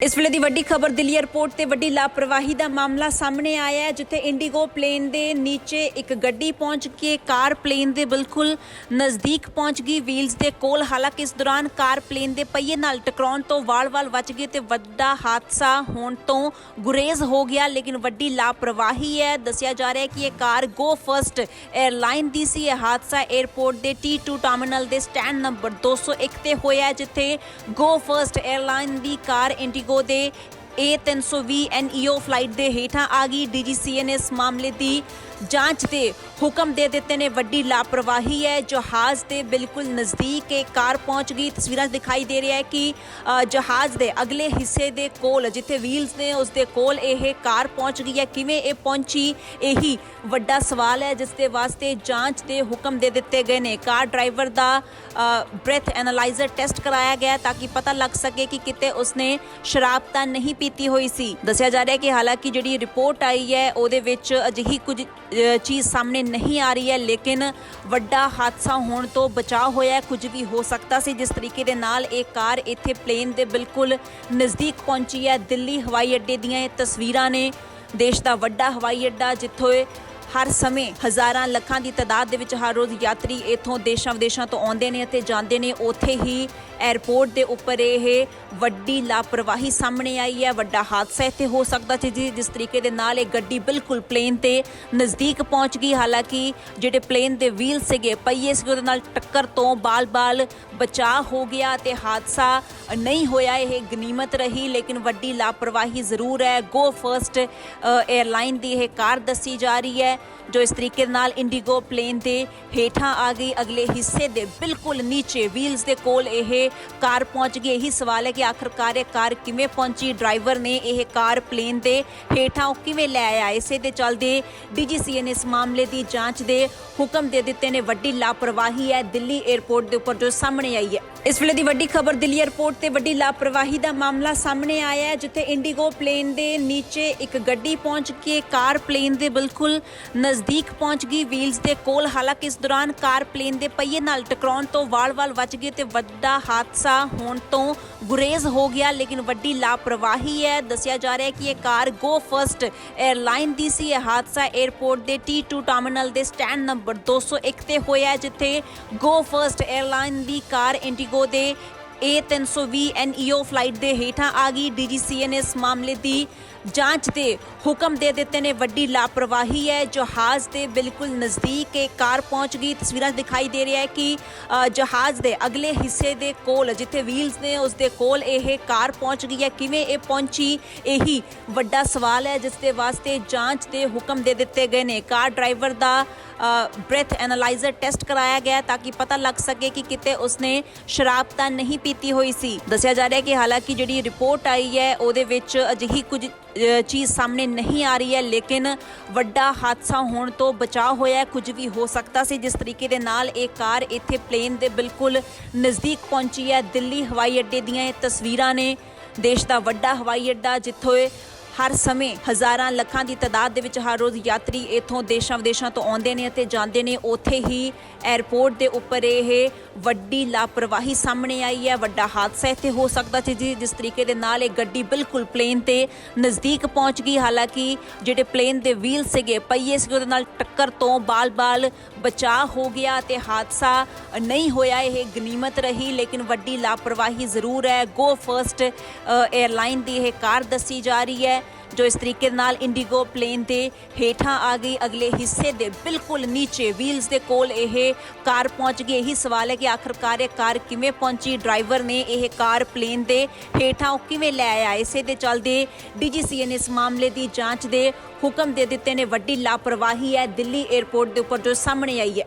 इस वेले दी वड्डी खबर दिल्ली एयरपोर्ट ते वड्डी लापरवाही का मामला सामने आया है, जिथे इंडिगो प्लेन के नीचे एक गड्डी पहुंच के कार प्लेन के बिल्कुल नज़दीक पहुंच गई व्हील्स के कोल। हालांकि इस दौरान कार प्लेन के पहिए नाल टकराउण तो वाल-वाल बच गए तो वड्डा हादसा होने तो गुरेज हो गया। लेकिन वड्डी लापरवाही है। दसिया जा रहा है कि यह कार गो फर्स्ट एयरलाइन की सी। यह हादसा एयरपोर्ट के T2 टर्मिनल के स्टैंड नंबर 201 ते होया, जिथे गो फर्स्ट एयरलाइन की कार इंडिगो दे A320 NEO फ्लाइट के हेठां आ गई। DGCA ने इस मामले की जांच के हुक्म दे दिते ने। वड्डी लापरवाही है। जहाज़ के बिल्कुल नज़दीक एक कार पहुंच गई। तस्वीर दिखाई दे रही है कि जहाज़ के अगले हिस्से के कोल जिथे व्हील्स ने उसके कोल यह कार पहुंच गई है। किवें ये पहुंची यही वड्डा सवाल है, जिसके वास्ते जांच के हुक्म दे दिते गए ने। कार ड्राइवर का ब्रेथ एनालाइजर टेस्ट कराया गया ताकि पता लग सके कि किते उसने शराब तो नहीं पीती हुई सी। दसिया जा रहा है कि हालांकि जिहड़ी रिपोर्ट आई है उहदे विच अजिही कुछ चीज़ सामने नहीं आ रही है, लेकिन वड्डा हादसा होने तो बचाव होया है। कुछ भी हो सकता सी। जिस तरीके दे नाल एक कार इत्थे प्लेन के बिल्कुल नज़दीक पहुंची है। दिल्ली हवाई अड्डे दीयां तस्वीरां ने। देश का वड्डा हवाई अड्डा जिथे हर समय हज़ारां लखां की तादाद दे विच हर रोज़ यात्री इत्थों देशां विदेशां तो आउंदे ने ते जांदे ने। उत्थे ही एयरपोर्ट के उपर यह वड्डी लापरवाही सामने आई है। वड्डा हादसा इत्थे हो सकता सी जिस तरीके दे नाल एक गड्डी बिल्कुल प्लेन के नज़दीक पहुंच गई। हालांकि जिहड़े प्लेन के व्हील सीगे पहिए सीगे उहदे नाल टक्कर तो बाल बाल बचाव हो गया ते हादसा नहीं होया। यह गनीमत रही, लेकिन वड्डी लापरवाही ज़रूर है। गो फर्स्ट एयरलाइन की यह कार दसी जा रही है, जो इस तरीके नाल इंडिगो प्लेन के हेठां आ गई। अगले हिस्से दे बिल्कुल नीचे व्हील्स के कोल यह कार पहुंच गई। यही सवाल है कि आखिरकार ये कार किवें पहुंची, ड्राइवर ने यह कार प्लेन के हेठां किवें लै आया। इसे दे चलदे DGCA ने इस मामले की जांच के हुक्म दे दिते ने। वड्डी लापरवाही है दिल्ली एयरपोर्ट के उपर जो सामने आई है। इस वेले दी वड्डी खबर दिल्ली एयरपोर्ट ते वड्डी लापरवाही का मामला सामने आया है, जिथे इंडिगो प्लेन के नीचे एक गड्डी पहुंच के कार प्लेन के बिल्कुल नज़दीक पहुंच गई व्हील्स के कोल। हालांकि इस दौरान कार प्लेन के पहिए नाल टकराउण तो वाल-वाल बच गए तो वड्डा हादसा होने तो गुरेज हो गया। लेकिन वड्डी लापरवाही है। दसिया जा रहा है कि यह कार गो फर्स्ट एयरलाइन की सी। यह हादसा एयरपोर्ट के T2 टर्मिनल के स्टैंड नंबर 201 ते होया, जिथे गो फर्स्ट एयरलाइन की कार इंडिगो दे A320 NEO फ्लाइट के हेठां आ गई। DGCA ने इस मामले की जांच के हुक्म दे दिते ने। वड्डी लापरवाही है। जहाज़ के बिल्कुल नज़दीक एक कार पहुंच गई। तस्वीर दिखाई दे रही है कि जहाज़ के अगले हिस्से के कोल जिथे व्हील्स ने उसके कोल यह कार पहुंच गई है। किवें ये पहुंची यही वड्डा सवाल है, जिसके वास्ते जांच के हुक्म दे दिते गए ने। कार ड्राइवर का ब्रेथ एनालाइजर टेस्ट कराया गया ताकि पता लग सके कि किते उसने शराब तो नहीं पीती हुई सी। दसिया जा रहा है कि हालांकि जिहड़ी रिपोर्ट आई है उहदे विच अजिही कुछ चीज़ सामने नहीं आ रही है, लेकिन वड्डा हादसा होने तो बचाव होया है। कुछ भी हो सकता सी। जिस तरीके दे नाल एक कार इत्थे प्लेन के बिल्कुल नज़दीक पहुंची है। दिल्ली हवाई अड्डे दीयां तस्वीरां ने। देश का वड्डा हवाई अड्डा जिथे हर समय हज़ारां लखां की तादाद दे विच हर रोज़ यात्री इत्थों देशां विदेशां तो आउंदे ने ते जांदे ने। उत्थे ही एयरपोर्ट के उपर यह वड्डी लापरवाही सामने आई है। वड्डा हादसा इत्थे हो सकता सी जिस तरीके दे नाल एक गड्डी बिल्कुल प्लेन के नज़दीक पहुंच गई। हालांकि जिहड़े प्लेन के व्हील सीगे पहिए सीगे उहदे नाल टक्कर तो बाल बाल बचाव हो गया ते हादसा नहीं होया। यह गनीमत रही, लेकिन वड्डी लापरवाही ज़रूर है। गो फर्स्ट एयरलाइन की यह कार दसी जा रही है, जो इस तरीके नाल इंडिगो प्लेन के हेठां आ गई। अगले हिस्से दे बिल्कुल नीचे व्हील्स के कोल यह कार पहुंच गई। यही सवाल है कि आखिरकार यह कार किवें पहुंची, ड्राइवर ने यह कार प्लेन के हेठां किवें लै आया। इसे दे चलदे DGCA ने इस मामले की जांच के हुक्म दे दिते ने। वड्डी लापरवाही है दिल्ली एयरपोर्ट के उपर जो सामने आई है।